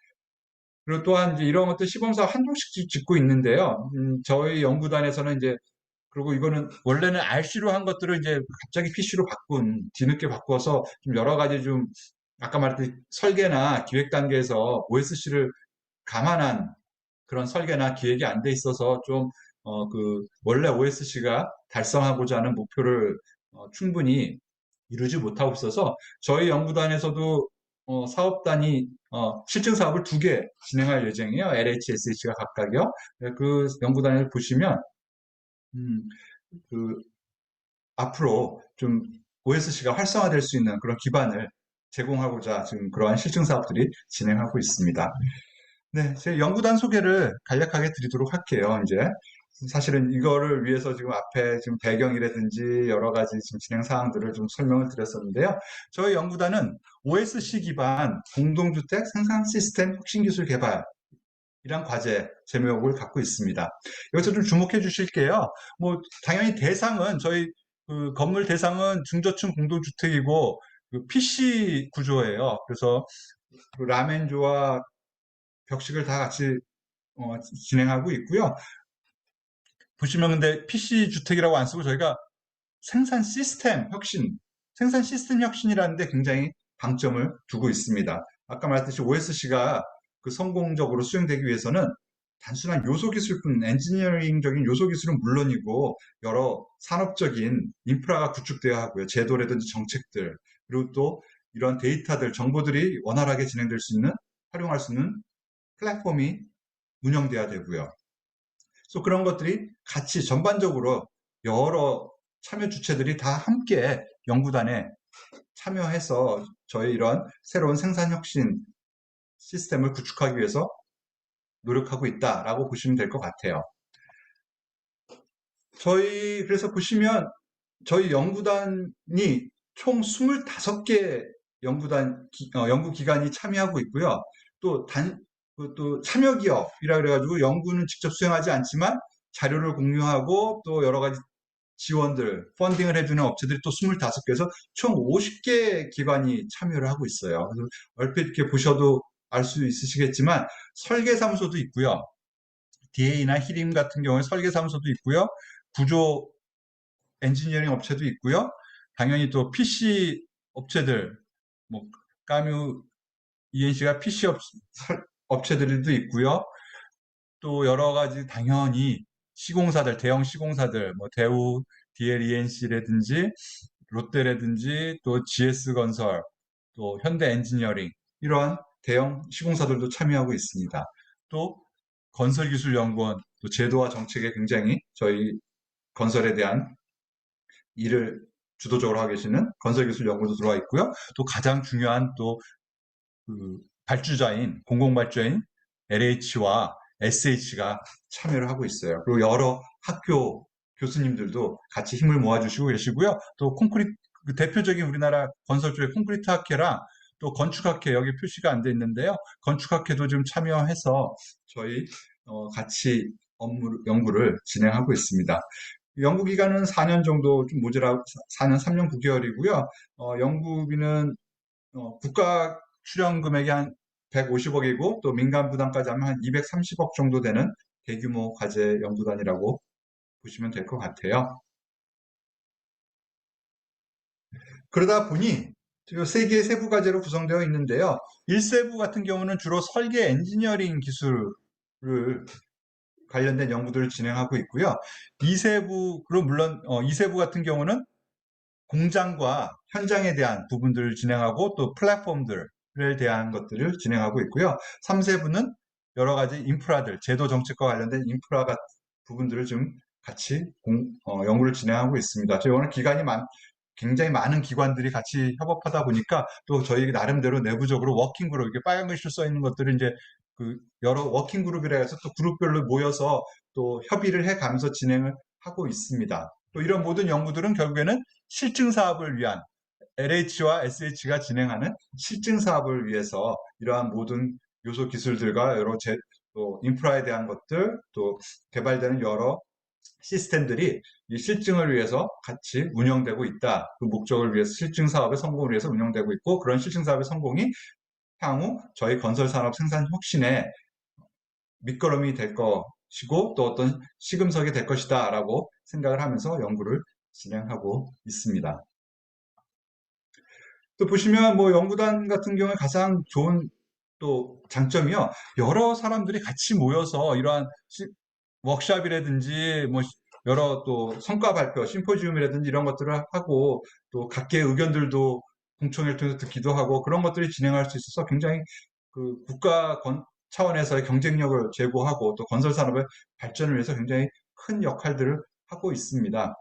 그리고 또한 이제 이런 것들 시범 사업 한종씩 짓고 있는데요. 저희 연구단에서는 이제, 그리고 이거는 원래는 RC로 한 것들을 이제 갑자기 PC로 뒤늦게 바꾸어서 좀 여러 가지 좀, 아까 말했듯이 설계나 기획 단계에서 OSC를 감안한 그런 설계나 기획이 안 돼 있어서 좀, 원래 OSC가 달성하고자 하는 목표를 충분히 이루지 못하고 있어서 저희 연구단에서도 사업단이 실증 사업을 2개 진행할 예정이에요. LH, SH가 각각이요. 그 연구단을 보시면 음, 그 앞으로 좀 OSC가 활성화될 수 있는 그런 기반을 제공하고자 지금 그러한 실증 사업들이 진행하고 있습니다. 네, 제 연구단 소개를 간략하게 드리도록 할게요. 이제 사실은 이거를 위해서 지금 앞에 지금 배경이라든지 여러 가지 지금 진행 사항들을 좀 설명을 드렸었는데요. 저희 연구단은 OSC 기반 공동주택 생산 시스템 혁신기술 개발, 이란 과제 제목을 갖고 있습니다. 여기서 좀 주목해 주실게요. 뭐 당연히 대상은 저희 그 건물 대상은 중저층 공동주택이고 그 PC 구조예요. 그래서 그 라멘조와 벽식을 다 같이 진행하고 있고요. 보시면 근데 PC 주택이라고 안 쓰고 저희가 생산 시스템 혁신, 생산 시스템 혁신이라는 데 굉장히 방점을 두고 있습니다. 아까 말했듯이 OSC가 그 성공적으로 수행되기 위해서는 단순한 요소 기술뿐, 엔지니어링적인 요소 기술은 물론이고 여러 산업적인 인프라가 구축되어야 하고요. 제도라든지 정책들, 그리고 또 이런 데이터들, 정보들이 원활하게 진행될 수 있는, 활용할 수 있는 플랫폼이 운영돼야 되고요. 그래서 그런 것들이 같이 전반적으로 여러 참여 주체들이 다 함께 연구단에 참여해서 저희 이런 새로운 생산혁신 시스템을 구축하기 위해서 노력하고 있다라고 보시면 될 것 같아요. 그래서 보시면 저희 연구단이 총 25개 연구기관이 참여하고 있고요. 또 참여기업이라 그래가지고 연구는 직접 수행하지 않지만 자료를 공유하고 또 여러 가지 지원들, 펀딩을 해주는 업체들이 또 25개에서 총 50개 기관이 참여를 하고 있어요. 그래서 얼핏 이렇게 보셔도 알 수 있으시겠지만 설계사무소도 있고요. DA나 히림 같은 경우에 설계사무소도 있고요. 구조 엔지니어링 업체도 있고요. 당연히 또 PC 업체들, 뭐 까뮤 ENC가 PC 업체들도 있고요. 또 여러 가지 당연히 시공사들, 대형 시공사들, 뭐 대우, DL ENC라든지 롯데라든지 또 GS건설, 또 현대엔지니어링 이러한 대형 시공사들도 참여하고 있습니다. 또 건설기술연구원, 또 제도와 정책에 굉장히 저희 건설에 대한 일을 주도적으로 하고 계시는 건설기술연구원도 들어와 있고요. 또 가장 중요한 또 그 발주자인 공공발주자인 LH와 SH가 참여를 하고 있어요. 그리고 여러 학교 교수님들도 같이 힘을 모아주시고 계시고요. 또 콘크리트, 그 대표적인 우리나라 건설 쪽의 콘크리트 학회랑 또 건축학회, 여기 표시가 안 돼 있는데요. 건축학회도 좀 참여해서 저희 같이 연구를 진행하고 있습니다. 연구 기간은 4년 정도 좀 모자라, 4년 3년 9개월이고요. 연구비는 국가 출연 금액이 한 150억이고 또 민간 부담까지 하면 한 230억 정도 되는 대규모 과제 연구단이라고 보시면 될 것 같아요. 그러다 보니 세 개의 세부 과제로 구성되어 있는데요. 1세부 같은 경우는 주로 설계 엔지니어링 기술을 관련된 연구들을 진행하고 있고요. 2세부, 그럼 물론 2세부 같은 경우는 공장과 현장에 대한 부분들을 진행하고 또 플랫폼들에 대한 것들을 진행하고 있고요. 3세부는 여러 가지 인프라들, 제도 정책과 관련된 인프라 부분들을 좀 같이 연구를 진행하고 있습니다. 저희 오늘 굉장히 많은 기관들이 같이 협업하다 보니까 또 저희 나름대로 내부적으로 워킹그룹, 이렇게 빨간 글씨로 써 있는 것들을 이제 그 여러 워킹그룹이라 해서 또 그룹별로 모여서 또 협의를 해 가면서 진행을 하고 있습니다. 또 이런 모든 연구들은 결국에는 실증 사업을 위한 LH와 SH가 진행하는 실증 사업을 위해서 이러한 모든 요소 기술들과 또 인프라에 대한 것들, 또 개발되는 여러 시스템들이 이 실증을 위해서 같이 운영되고 있다. 그 목적을 위해서 실증 사업의 성공을 위해서 운영되고 있고, 그런 실증 사업의 성공이 향후 저희 건설 산업 생산 혁신에 밑거름이 될 것이고 또 어떤 시금석이 될 것이다라고 생각을 하면서 연구를 진행하고 있습니다. 또 보시면 뭐 연구단 같은 경우에 가장 좋은 또 장점이요. 여러 사람들이 같이 모여서 이러한 워크샵이라든지 뭐 여러 또 성과 발표, 심포지움이라든지 이런 것들을 하고 또 각계의 의견들도 공청회를 통해서 듣기도 하고 그런 것들이 진행할 수 있어서 굉장히 그 국가 차원에서의 경쟁력을 제고하고 또 건설 산업의 발전을 위해서 굉장히 큰 역할들을 하고 있습니다.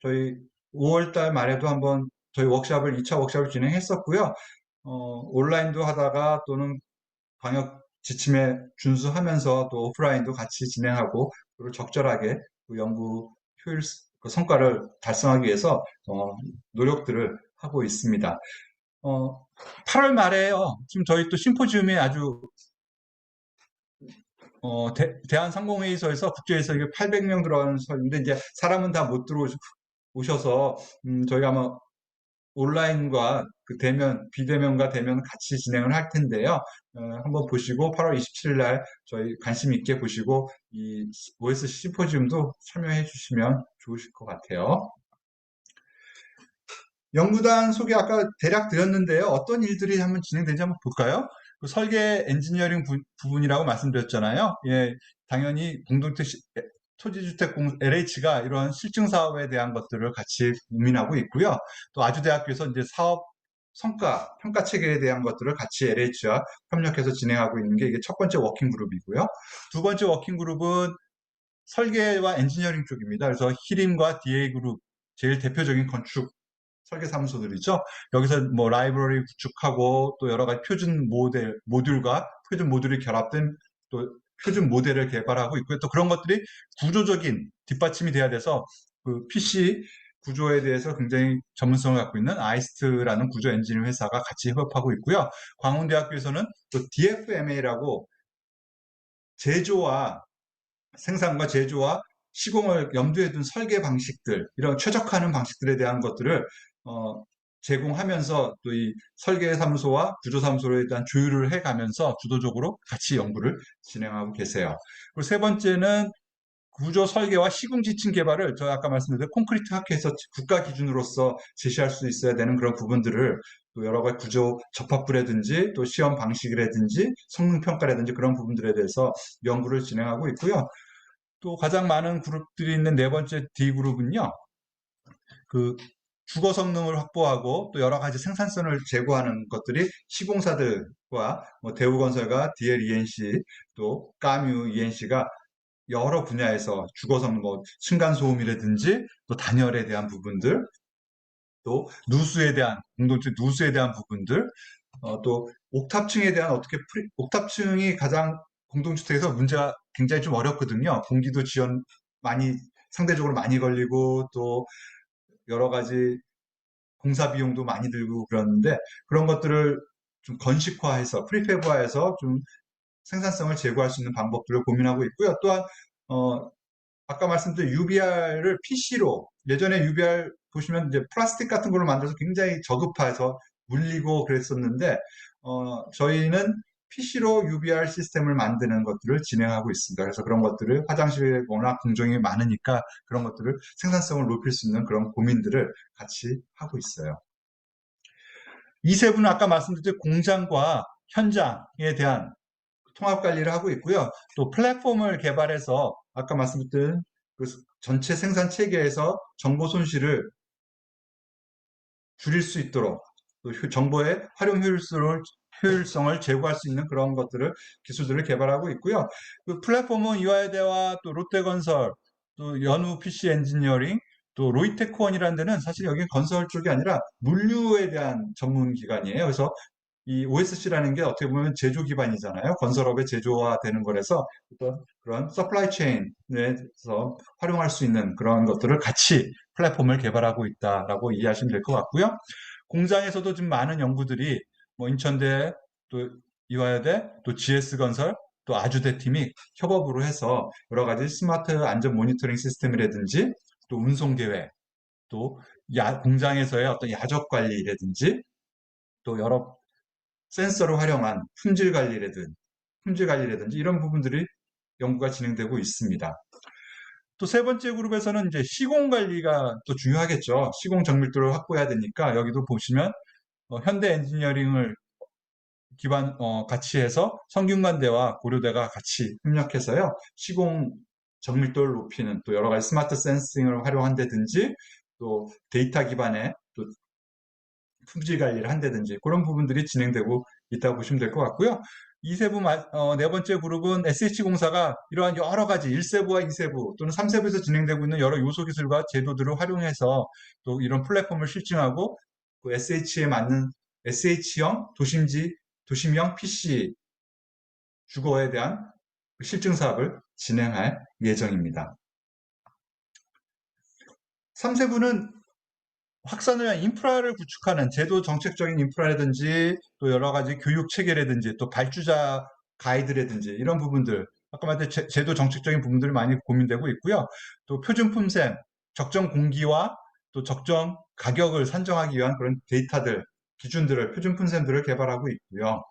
저희 5월 달 말에도 한번 저희 2차 워크샵을 진행했었고요. 온라인도 하다가 또는 방역 지침에 준수하면서 또 오프라인도 같이 진행하고 그리고 적절하게 그 연구 효율 그 성과를 달성하기 위해서 노력들을 하고 있습니다. 8월 말에요. 지금 저희 또 심포지움이 아주 대한상공회의소에서 국제에서 이게 800명 들어가는 서인데 이제 사람은 다 못 들어오셔서 저희가 아마 온라인과 그 비대면과 대면 같이 진행을 할 텐데요. 한번 보시고 8월 27일 날 저희 관심 있게 보시고 이 OSC 심포지움도 참여해 주시면 좋으실 것 같아요. 연구단 소개 아까 대략 드렸는데요. 어떤 일들이 한번 진행되는지 한번 볼까요? 그 설계 엔지니어링 부분이라고 말씀드렸잖아요. 예, 당연히 토지주택 LH가 이런 실증 사업에 대한 것들을 같이 고민하고 있고요. 또 아주대학교에서 이제 사업 성과 평가 체계에 대한 것들을 같이 LH와 협력해서 진행하고 있는 게 이게 첫 번째 워킹 그룹이고요. 두 번째 워킹 그룹은 설계와 엔지니어링 쪽입니다. 그래서 히림과 DA 그룹 제일 대표적인 건축 설계 사무소들이죠. 여기서 뭐 라이브러리 구축하고 또 여러 가지 모듈과 표준 모듈이 결합된 또 표준 모델을 개발하고 있고요. 또 그런 것들이 구조적인 뒷받침이 돼야 돼서 그 PC 구조에 대해서 굉장히 전문성을 갖고 있는 아이스트라는 구조 엔지니어 회사가 같이 협업하고 있고요. 광운대학교에서는 또 DFMA라고 제조와 생산과 제조와 시공을 염두에 둔 설계 방식들, 이런 최적화하는 방식들에 대한 것들을 제공하면서 또 이 설계사무소와 구조사무소에 대한 조율을 해가면서 주도적으로 같이 연구를 진행하고 계세요. 그리고 세 번째는 구조 설계와 시공 지침 개발을 저 아까 말씀드린 콘크리트 학회에서 국가 기준으로서 제시할 수 있어야 되는 그런 부분들을 또 여러 가지 구조 접합부라든지 또 시험 방식이라든지 성능 평가라든지 그런 부분들에 대해서 연구를 진행하고 있고요. 또 가장 많은 그룹들이 있는 네 번째 D그룹은요. 그 주거 성능을 확보하고 또 여러 가지 생산성을 제고하는 것들이 시공사들과 뭐 대우건설과 DL-ENC 또 까뮤 ENC가 여러 분야에서 주거 성능, 뭐 층간소음이라든지 또 단열에 대한 부분들, 또 공동체 누수에 대한 부분들, 또 옥탑층에 대한 옥탑층이 가장 공동주택에서 문제가 굉장히 좀 어렵거든요. 공기도 지연 많이, 상대적으로 많이 걸리고, 또 여러 가지 공사 비용도 많이 들고 그러는데, 그런 것들을 좀 건식화해서, 프리패브화해서 좀 생산성을 제고할 수 있는 방법들을 고민하고 있고요. 또한, 아까 말씀드린 UBR을 PC로, 예전에 UBR 보시면 이제 플라스틱 같은 걸로 만들어서 굉장히 저급화해서 물리고 그랬었는데, 저희는 PC로 UBR 시스템을 만드는 것들을 진행하고 있습니다. 그래서 그런 것들을 화장실에 워낙 공정이 많으니까 그런 것들을 생산성을 높일 수 있는 그런 고민들을 같이 하고 있어요. 이 세 분은 아까 말씀드린 공장과 현장에 대한 통합 관리를 하고 있고요. 또 플랫폼을 개발해서 아까 말씀드린 그 전체 생산 체계에서 정보 손실을 줄일 수 있도록 또 정보의 활용 효율성을 제고할 수 있는 그런 것들을 기술들을 개발하고 있고요. 그 플랫폼은 이화여대와 또 롯데건설, 또 연우 PC 엔지니어링, 또 로이테크원이라는 데는 사실 여기 건설 쪽이 아니라 물류에 대한 전문 기관이에요. 그래서 이 OSC라는 게 어떻게 보면 제조 기반이잖아요. 건설업의 제조화되는 거라서 어떤 그런 서플라이 체인에서 활용할 수 있는 그런 것들을 같이 플랫폼을 개발하고 있다라고 이해하시면 될 것 같고요. 공장에서도 좀 많은 연구들이 뭐 인천대, 또 이화여대, 또 GS건설, 또 아주대 팀이 협업으로 해서 여러 가지 스마트 안전 모니터링 시스템이라든지 또 운송 계획, 또 공장에서의 어떤 야적 관리라든지 또 여러 센서를 활용한 품질 관리라든지 이런 부분들이 연구가 진행되고 있습니다. 또 세 번째 그룹에서는 이제 시공 관리가 또 중요하겠죠. 시공 정밀도를 확보해야 되니까 여기도 보시면 현대 엔지니어링을 같이 해서 성균관대와 고려대가 같이 협력해서요. 시공 정밀도를 높이는 또 여러 가지 스마트 센싱을 활용한다든지 또 데이터 기반의 또 품질 관리를 한다든지 그런 부분들이 진행되고 있다고 보시면 될 것 같고요. 네 번째 그룹은 SH공사가 이러한 여러 가지 1세부와 2세부 또는 3세부에서 진행되고 있는 여러 요소 기술과 제도들을 활용해서 또 이런 플랫폼을 실증하고 그 SH에 맞는 SH형 도심형 PC 주거에 대한 실증 사업을 진행할 예정입니다. 3세부는 확산을 위한 인프라를 구축하는 제도 정책적인 인프라라든지 또 여러 가지 교육 체계라든지 또 발주자 가이드라든지 이런 부분들 아까 말했듯이 제도 정책적인 부분들이 많이 고민되고 있고요. 또 표준 품셈, 적정 공기와 또 적정 가격을 산정하기 위한 그런 데이터들, 기준들을 표준 품셈들을 개발하고 있고요.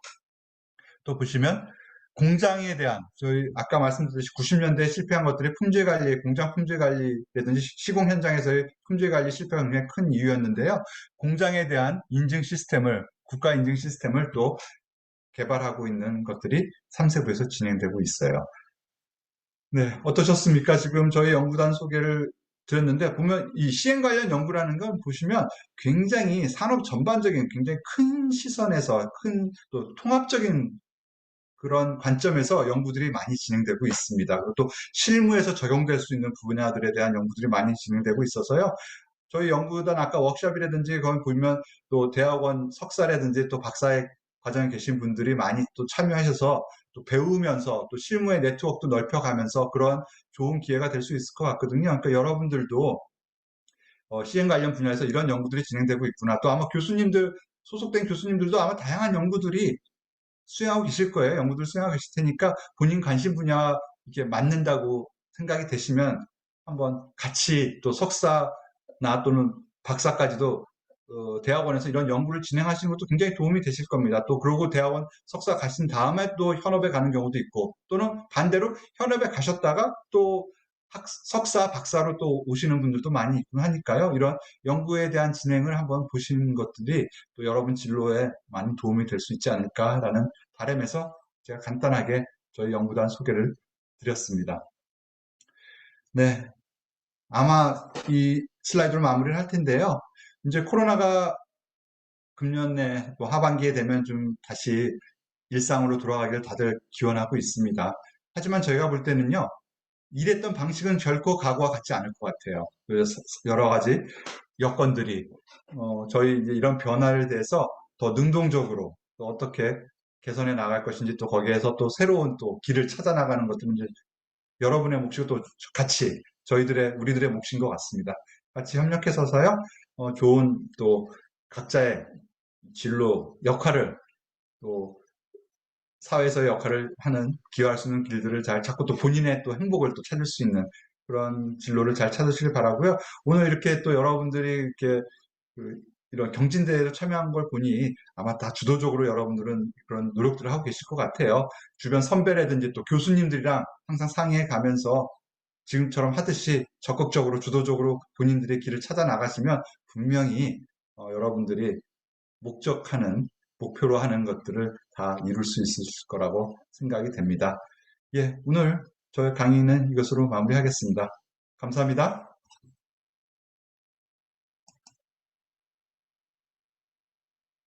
또 보시면 공장에 대한 저희 아까 말씀드렸듯이 90년대에 실패한 것들이 품질 관리, 공장 품질 관리라든지 시공 현장에서의 품질 관리 실패가 굉장히 큰 이유였는데요. 공장에 대한 인증 시스템을 국가 인증 시스템을 또 개발하고 있는 것들이 3세부에서 진행되고 있어요. 네, 어떠셨습니까? 지금 저희 연구단 소개를 드렸는데 보면 이 시행 관련 연구라는 건 보시면 굉장히 산업 전반적인 굉장히 큰 시선에서 큰 또 통합적인 그런 관점에서 연구들이 많이 진행되고 있습니다. 그리고 또 실무에서 적용될 수 있는 분야들에 대한 연구들이 많이 진행되고 있어서요. 저희 연구단 아까 워크숍이라든지 거기 보면 또 대학원 석사라든지 또 박사의 과정에 계신 분들이 많이 또 참여하셔서 또 배우면서 또 실무의 네트워크도 넓혀가면서 그런 좋은 기회가 될 수 있을 것 같거든요. 그러니까 여러분들도 시행 관련 분야에서 이런 연구들이 진행되고 있구나. 또 아마 소속된 교수님들도 아마 다양한 연구들이 수행하고 계실 거예요. 연구들 수행하고 계실 테니까 본인 관심 분야 이렇게 맞는다고 생각이 되시면 한번 같이 또 석사나 또는 박사까지도 대학원에서 이런 연구를 진행하시는 것도 굉장히 도움이 되실 겁니다. 또 그러고 대학원 석사 가신 다음에 또 현업에 가는 경우도 있고 또는 반대로 현업에 가셨다가 또 석사, 박사로 또 오시는 분들도 많이 있고 하니까요. 이런 연구에 대한 진행을 한번 보시는 것들이 또 여러분 진로에 많은 도움이 될 수 있지 않을까라는 바람에서 제가 간단하게 저희 연구단 소개를 드렸습니다. 네. 아마 이 슬라이드로 마무리를 할 텐데요. 이제 코로나가 금년 내 또 하반기에 되면 좀 다시 일상으로 돌아가기를 다들 기원하고 있습니다. 하지만 저희가 볼 때는요. 일했던 방식은 결코 과거와 같지 않을 것 같아요. 그래서 여러 가지 여건들이 저희 이제 이런 변화를 대해서 더 능동적으로 또 어떻게 개선해 나갈 것인지 또 거기에서 또 새로운 또 길을 찾아 나가는 것들은 이제 여러분의 몫이고 또 같이 우리들의 몫인 것 같습니다. 같이 협력해서요, 좋은 또 각자의 진로, 역할을 또 사회에서의 역할을 기여할 수 있는 길들을 잘 찾고 또 본인의 또 행복을 또 찾을 수 있는 그런 진로를 잘 찾으시길 바라고요. 오늘 이렇게 또 여러분들이 이렇게 그 이런 경진대회에 참여한 걸 보니 아마 다 주도적으로 여러분들은 그런 노력들을 하고 계실 것 같아요. 주변 선배라든지 또 교수님들이랑 항상 상의해 가면서 지금처럼 하듯이 적극적으로 주도적으로 본인들의 길을 찾아 나가시면 분명히 여러분들이 목적하는 목표로 하는 것들을 다 이룰 수 있을 거라고 생각이 됩니다. 예, 오늘 저의 강의는 이것으로 마무리하겠습니다. 감사합니다.